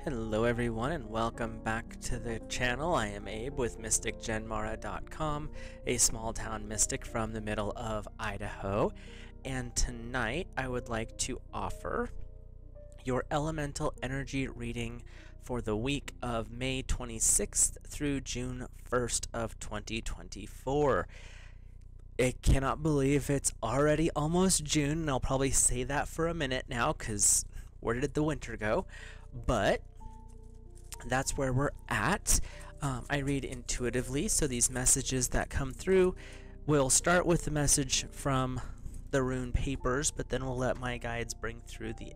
Hello everyone and welcome back to the channel. I am Abe with MysticGenmara.com, a small town mystic from the middle of Idaho. And tonight I would like to offer your elemental energy reading for the week of May 26th through June 1st of 2024. I cannot believe it's already almost June, and I'll probably say that for a minute now because where did the winter go? But that's where we're at. I read intuitively, so these messages that come through will start with the message from the Rune papers, but then we'll let my guides bring through the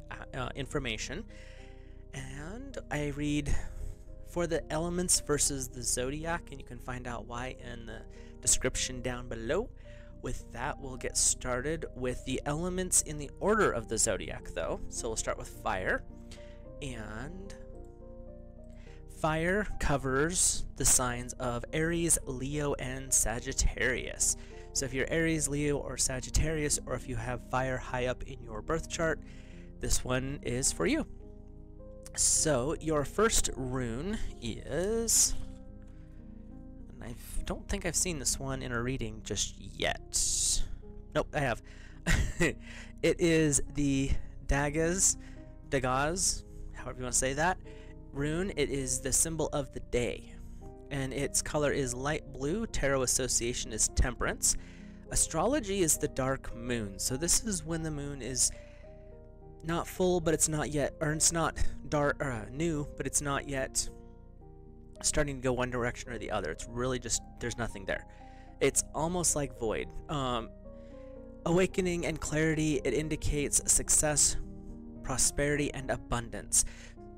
information. And I read for the elements versus the zodiac, and you can find out why in the description down below. With that, we'll get started with the elements in the order of the zodiac, though. So we'll start with fire. And fire covers the signs of Aries, Leo, and Sagittarius. So if you're Aries, Leo, or Sagittarius, or if you have fire high up in your birth chart, this one is for you. So your first rune is, and I don't think I've seen this one in a reading just yet. Nope, I have. It is the Dagaz, however you want to say that, rune. It is the symbol of the day, and its color is light blue. Tarot association is temperance. Astrology is the dark moon. So this is when the moon is not full, but it's not yet, or it's not dark or new, but it's not yet starting to go one direction or the other. It's really just, there's nothing there. It's almost like void. Awakening and clarity. It indicates success, prosperity, and abundance.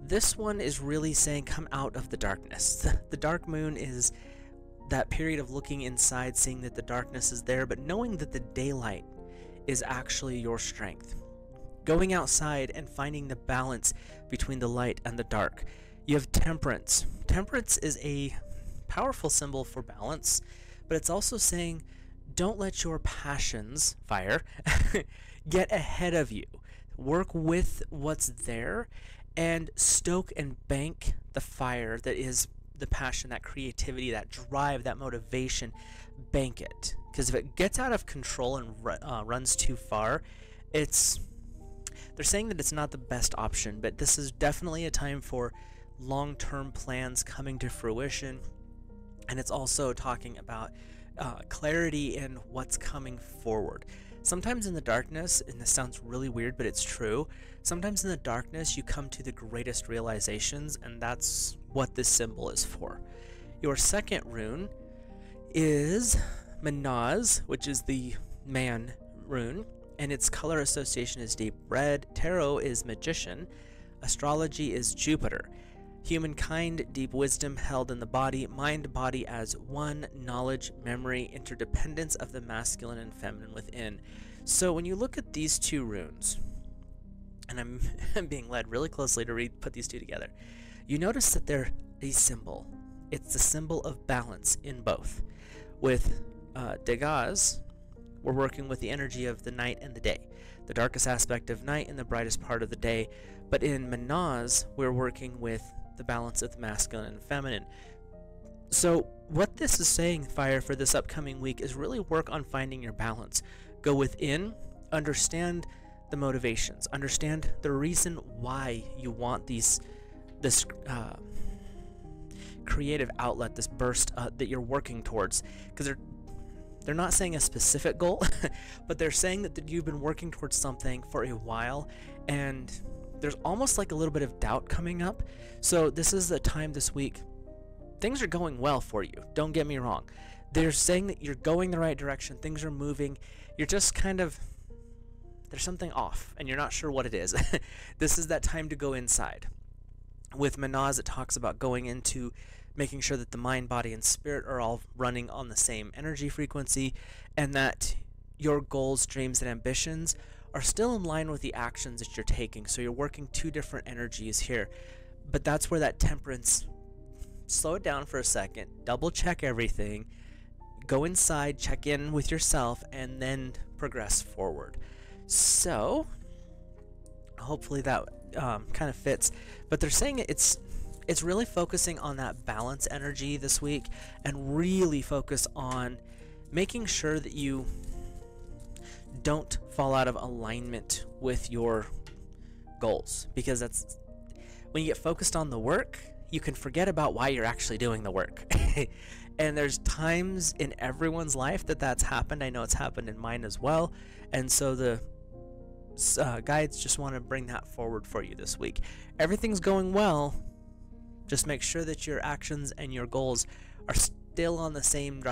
This one is really saying come out of the darkness. The dark moon is that period of looking inside, seeing that the darkness is there, but knowing that the daylight is actually your strength. Going outside and finding the balance between the light and the dark. You have temperance. Temperance is a powerful symbol for balance, but it's also saying don't let your passions, fire, get ahead of you. Work with what's there and stoke and bank the fire that is the passion, that creativity, that drive, that motivation. Bank it. Because if it gets out of control and runs too far, they're saying that it's not the best option, but this is definitely a time for long-term plans coming to fruition. And it's also talking about clarity in what's coming forward. Sometimes in the darkness, and this sounds really weird, but it's true, sometimes in the darkness you come to the greatest realizations, and that's what this symbol is for. Your second rune is Manaz, which is the man rune, and its color association is deep red. Tarot is magician. Astrology is Jupiter. Humankind, deep wisdom held in the body, mind, body as one, knowledge, memory, interdependence of the masculine and feminine within. So when you look at these two runes, and I'm being led really closely to put these two together, you notice that they're a symbol. It's the symbol of balance in both. With Dagaz, we're working with the energy of the night and the day, the darkest aspect of night and the brightest part of the day. But in Manaz, we're working with the balance of the masculine and feminine. So what this is saying, fire, for this upcoming week is really work on finding your balance. Go within, understand the motivations, understand the reason why you want this creative outlet, this burst that you're working towards, because they're not saying a specific goal, but they're saying that you've been working towards something for a while, and there's almost like a little bit of doubt coming up. So this is the time this week. Things are going well for you. Don't get me wrong. They're saying that you're going the right direction. Things are moving. You're just kind of, there's something off, and you're not sure what it is. This is that time to go inside. With Manaz, it talks about going into making sure that the mind, body, and spirit are all running on the same energy frequency, and that your goals, dreams, and ambitions are still in line with the actions that you're taking. So you're working two different energies here. But that's where that temperance, slow it down for a second, double check everything, go inside, check in with yourself, and then progress forward. So Hopefully that kind of fits. But they're saying it's really focusing on that balance energy this week, and really focus on making sure that you don't fall out of alignment with your goals, because that's when you get focused on the work, you can forget about why you're actually doing the work. And there's times in everyone's life that that's happened. I know it's happened in mine as well. And so the guides just want to bring that forward for you this week. Everything's going well. Just make sure that your actions and your goals are still on the same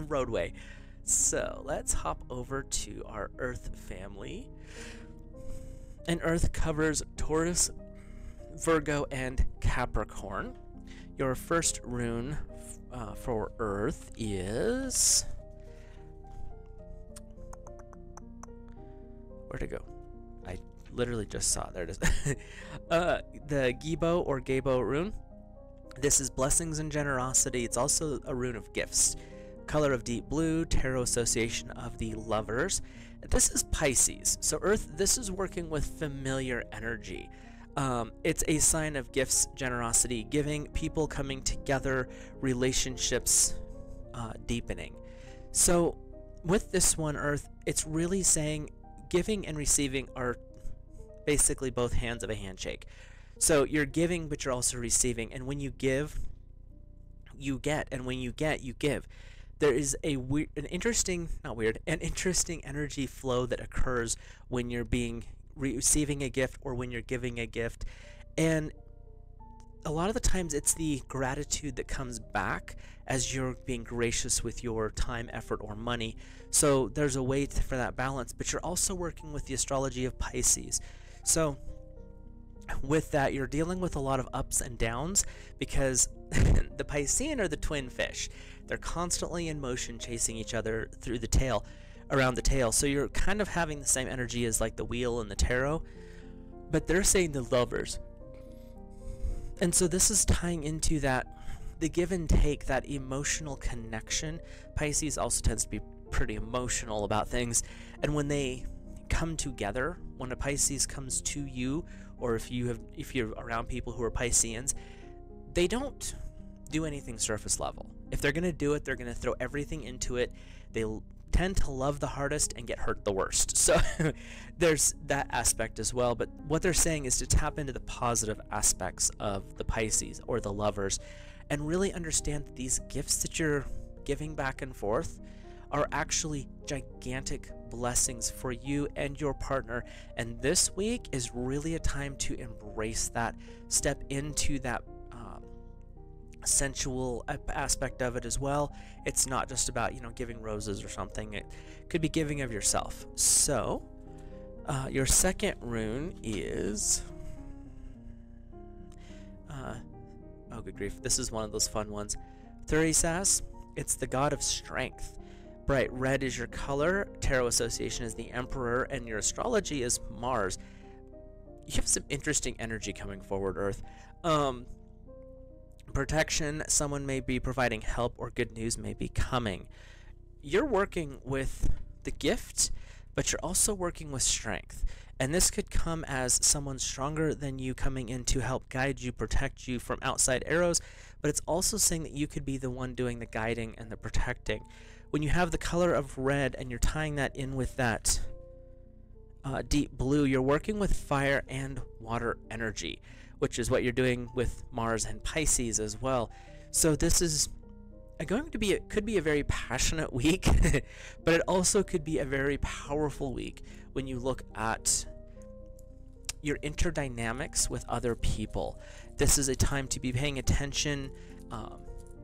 roadway. So let's hop over to our Earth family. And Earth covers Taurus, Virgo, and Capricorn. Your first rune for Earth is... Where'd it go? I literally just saw it. There it is. The Gibo or Gabo rune. This is blessings and generosity. It's also a rune of gifts. Color of deep blue, tarot association of the lovers. This is Pisces. So Earth, this is working with familiar energy. It's a sign of gifts, generosity, giving, people coming together, relationships deepening. So with this one, Earth, it's really saying giving and receiving are basically both hands of a handshake. So you're giving, but you're also receiving. And when you give, you get. And when you get, you give. There is an interesting energy flow that occurs when you're receiving a gift or when you're giving a gift. And a lot of the times it's the gratitude that comes back as you're being gracious with your time, effort, or money. So there's a way for that balance, but you're also working with the astrology of Pisces. So with that, you're dealing with a lot of ups and downs, because the Piscean are the twin fish. They're constantly in motion, chasing each other through the tail, around the tail. So you're kind of having the same energy as like the wheel and the tarot, but they're saying the lovers. And so this is tying into that, the give and take, that emotional connection. Pisces also tends to be pretty emotional about things, and when they come together, when a Pisces comes to you, or if you're around people who are Pisceans, they don't do anything surface level. If they're going to do it, they're going to throw everything into it. They tend to love the hardest and get hurt the worst. So there's that aspect as well. But what they're saying is to tap into the positive aspects of the Pisces or the lovers, and really understand that these gifts that you're giving back and forth are actually gigantic blessings for you and your partner. And this week is really a time to embrace that, step into that sensual aspect of it as well. It's not just about, giving roses or something. It could be giving of yourself. So your second rune is oh good grief, this is one of those fun ones. Thurisaz. It's the god of strength. Bright red is your color. Tarot association is the Emperor, and your astrology is Mars. You have some interesting energy coming forward, Earth. Protection, someone may be providing help, or good news may be coming. You're working with the gift, but you're also working with strength. And this could come as someone stronger than you coming in to help guide you, protect you from outside arrows, but it's also saying that you could be the one doing the guiding and the protecting. When you have the color of red and you're tying that in with that deep blue, you're working with fire and water energy, which is what you're doing with Mars and Pisces as well. So this is could be a very passionate week, but it also could be a very powerful week when you look at your interdynamics with other people. This is a time to be paying attention,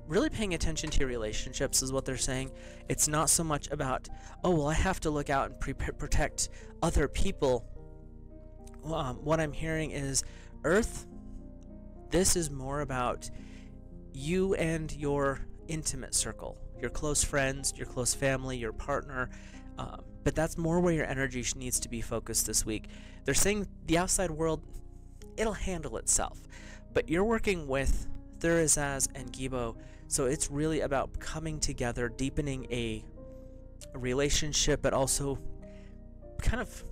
really paying attention to your relationships is what they're saying. It's not so much about, oh, well, I have to look out and protect other people. What I'm hearing is, Earth, this is more about you and your intimate circle, your close friends, your close family, your partner, but that's more where your energy needs to be focused this week. They're saying the outside world, it'll handle itself, but you're working with Thurisaz and Gibo, so it's really about coming together, deepening a relationship, but also kind of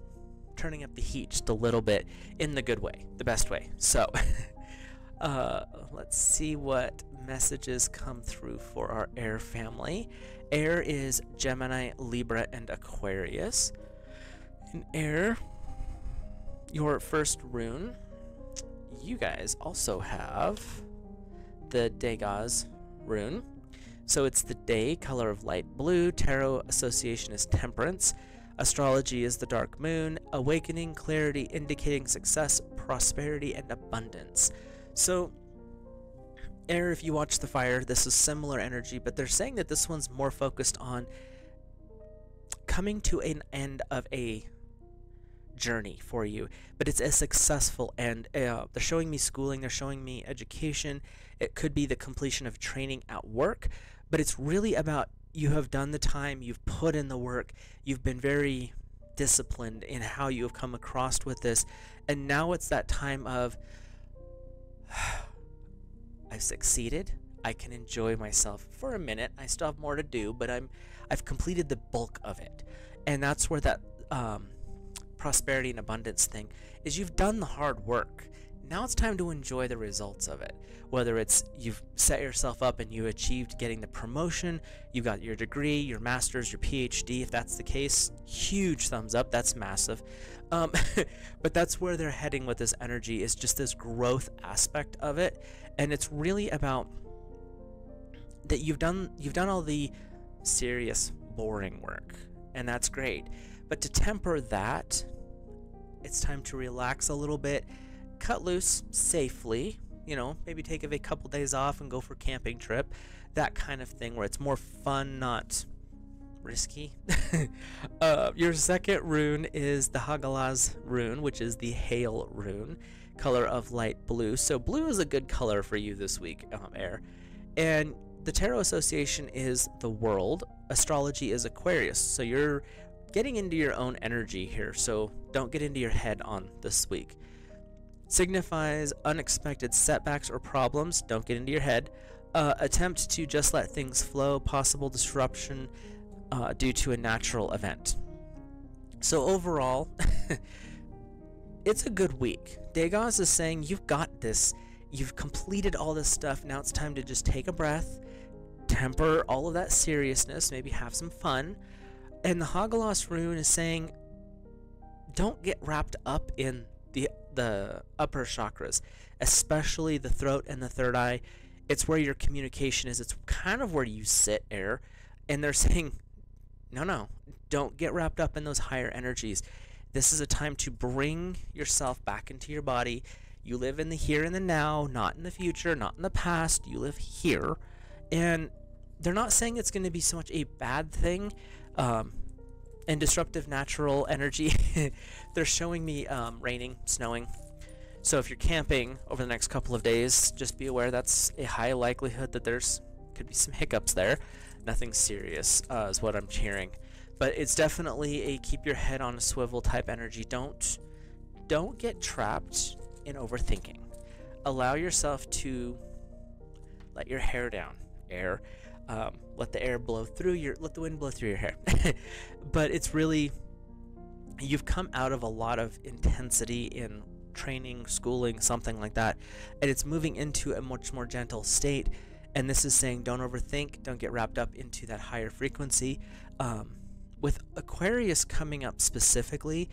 turning up the heat just a little bit in the good way, the best way. So let's see what messages come through for our air family. Air is Gemini, Libra, and Aquarius. In air, your first rune, you guys also have the Degas rune. So it's the day, color of light blue. Tarot association is temperance. Astrology is the dark moon. Awakening, clarity, indicating success, prosperity, and abundance. So air, if you watch the fire, this is similar energy, but they're saying that this one's more focused on coming to an end of a journey for you, but it's a successful end. They're showing me schooling, they're showing me education. It could be the completion of training at work, but it's really about you have done the time, you've put in the work, you've been very disciplined in how you have come across with this, and now it's that time of I've succeeded. I can enjoy myself for a minute. I still have more to do, but I've completed the bulk of it. And that's where that prosperity and abundance thing is. You've done the hard work. Now it's time to enjoy the results of it. Whether it's you've set yourself up and you achieved getting the promotion, you got your degree, your master's, your PhD, if that's the case, huge thumbs up. That's massive. But that's where they're heading with this energy, is just this growth aspect of it. And it's really about that you've done all the serious, boring work, and that's great. But to temper that, it's time to relax a little bit, cut loose safely, maybe take a couple days off and go for a camping trip, that kind of thing where it's more fun, not risky. Your second rune is the Hagalaz rune, which is the hail rune, color of light blue. So blue is a good color for you this week, air. And the tarot association is the world. Astrology is Aquarius. So you're getting into your own energy here, so don't get into your head on this week. Signifies unexpected setbacks or problems. Don't get into your head. Attempt to just let things flow. Possible disruption due to a natural event. So overall, it's a good week. Degas is saying you've got this. You've completed all this stuff. Now it's time to just take a breath, temper all of that seriousness, maybe have some fun. And the Hagalaz rune is saying don't get wrapped up in the upper chakras, especially the throat and the third eye. It's where your communication is. It's kind of where you sit, air. And they're saying, no, don't get wrapped up in those higher energies. This is a time to bring yourself back into your body. You live in the here and the now, not in the future, not in the past. You live here. And they're not saying it's going to be so much a bad thing. And disruptive natural energy. They're showing me raining, snowing. So if you're camping over the next couple of days, just be aware that's a high likelihood that could be some hiccups there. Nothing serious is what I'm hearing. But it's definitely a keep your head on a swivel type energy. Don't get trapped in overthinking. Allow yourself to let your hair down, air. Let the wind blow through your hair. But it's really, you've come out of a lot of intensity in training, schooling, something like that, and it's moving into a much more gentle state. And this is saying don't overthink, don't get wrapped up into that higher frequency. With Aquarius coming up specifically,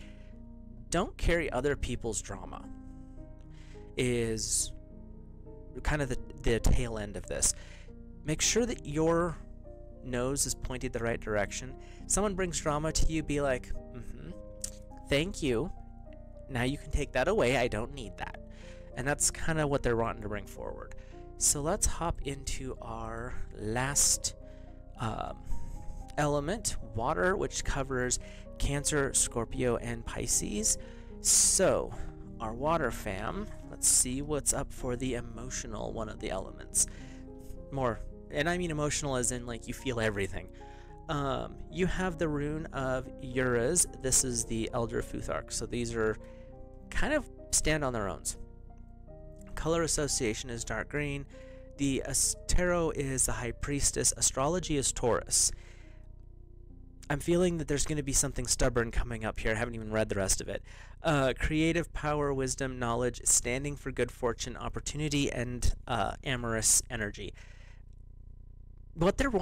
don't carry other people's drama is kind of the tail end of this. Make sure that your nose is pointed the right direction. Someone brings drama to you, be like, thank you. Now you can take that away. I don't need that. And that's kind of what they're wanting to bring forward. So let's hop into our last element, water, which covers Cancer, Scorpio, and Pisces. So our water fam, let's see what's up for the emotional one of the elements. And I mean emotional as in like you feel everything. You have the rune of Uras. This is the Elder Futhark. So these are kind of stand on their own. Color association is dark green. The tarot is the High Priestess. Astrology is Taurus. I'm feeling that there's going to be something stubborn coming up here. I haven't even read the rest of it. Creative power, wisdom, knowledge, standing for good fortune, opportunity, and amorous energy. What they're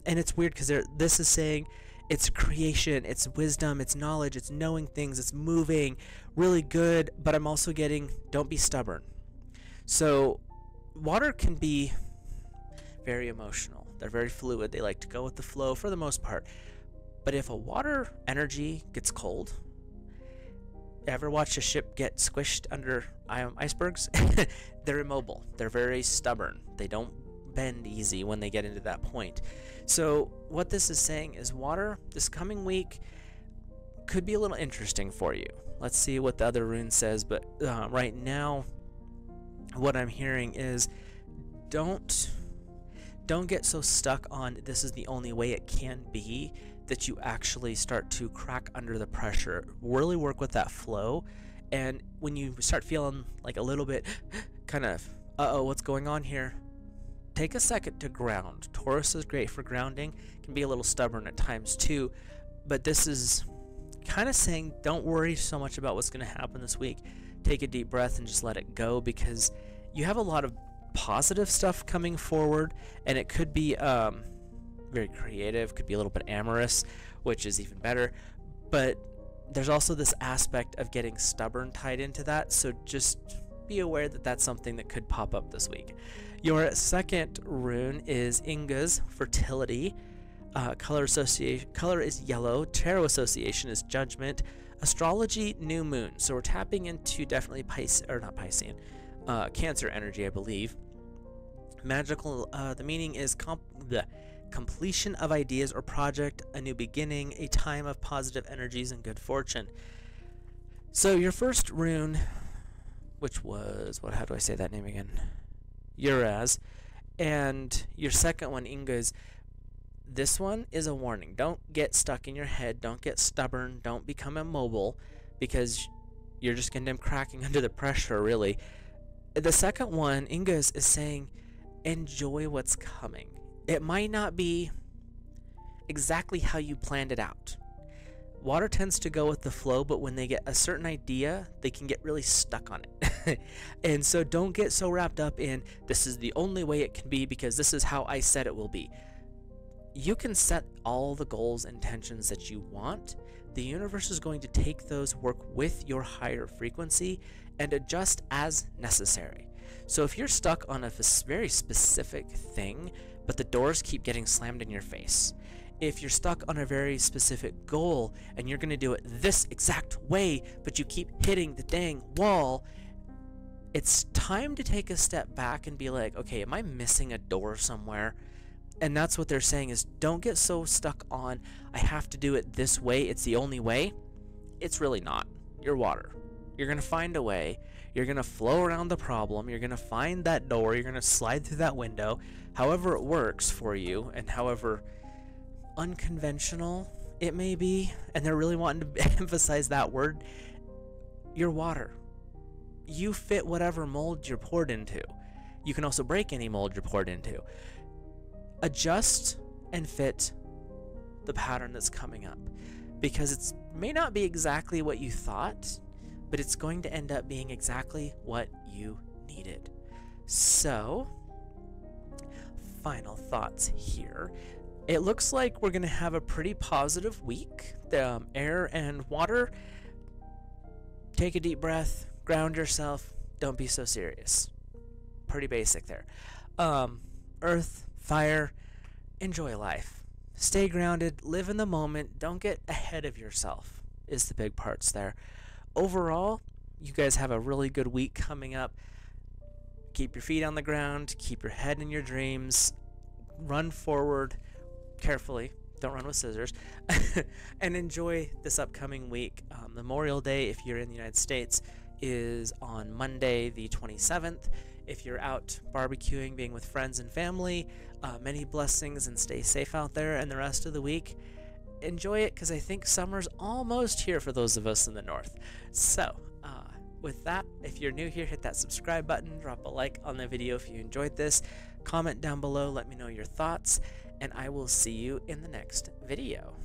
and it's weird because this is saying it's creation, it's wisdom, it's knowledge, it's knowing things, it's moving, really good, but I'm also getting don't be stubborn. So water can be very emotional. They're very fluid. They like to go with the flow for the most part. But if a water energy gets cold, ever watch a ship get squished under icebergs? They're immobile. They're very stubborn. They don't bend easy when they get into that point. So what this is saying is water this coming week could be a little interesting for you. Let's see what the other rune says, but right now what I'm hearing is don't get so stuck on this is the only way it can be that you actually start to crack under the pressure. Really work with that flow, and when you start feeling like a little bit kind of what's going on here, take a second to ground. Taurus is great for grounding, can be a little stubborn at times too, but this is kind of saying don't worry so much about what's going to happen this week. Take a deep breath and just let it go, because you have a lot of positive stuff coming forward, and it could be very creative, could be a little bit amorous, which is even better, but there's also this aspect of getting stubborn tied into that, so just be aware that that's something that could pop up this week. Your second rune is Inga's fertility. Color is yellow. Tarot association is judgment. Astrology, new moon. So we're tapping into definitely Cancer energy, I believe. Magical, the meaning is the completion of ideas or project, a new beginning, a time of positive energies and good fortune. So your first rune, which was, how do I say that name again? Uraz. And your second one, Inga's, this one is a warning. Don't get stuck in your head. Don't get stubborn. Don't become immobile, because you're just going to end up cracking under the pressure, really. The second one, Inga's, is saying enjoy what's coming. It might not be exactly how you planned it out. Water tends to go with the flow, but when they get a certain idea, they can get really stuck on it. And so don't get so wrapped up in this is the only way it can be because this is how I said it will be. You can set all the goals and intentions that you want. The universe is going to take those, work with your higher frequency, and adjust as necessary. So if you're stuck on a very specific thing, but the doors keep getting slammed in your face, if you're stuck on a very specific goal and you're going to do it this exact way, but you keep hitting the dang wall, it's time to take a step back and be like, okay, am I missing a door somewhere? And that's what they're saying is don't get so stuck on, I have to do it this way, it's the only way. It's really not. You're water. You're going to find a way. You're going to flow around the problem. You're going to find that door. You're going to slide through that window. However it works for you and however unconventional it may be, and they're really wanting to emphasize that word, you're water. You fit whatever mold you're poured into. You can also break any mold you're poured into. Adjust and fit the pattern that's coming up, because it may not be exactly what you thought, but it's going to end up being exactly what you needed. So, final thoughts here. It looks like we're going to have a pretty positive week. The air and water, take a deep breath, ground yourself, don't be so serious. Pretty basic there. Earth, fire, enjoy life. Stay grounded, live in the moment, don't get ahead of yourself is the big parts there. Overall, you guys have a really good week coming up. Keep your feet on the ground, keep your head in your dreams, run forward carefully, don't run with scissors, and enjoy this upcoming week. Memorial Day, if you're in the United States, is on Monday the 27th. If you're out barbecuing, being with friends and family, many blessings and stay safe out there. And the rest of the week, enjoy it, because I think summer's almost here for those of us in the north. So, with that, if you're new here, hit that subscribe button, drop a like on the video if you enjoyed this, comment down below, let me know your thoughts, and I will see you in the next video.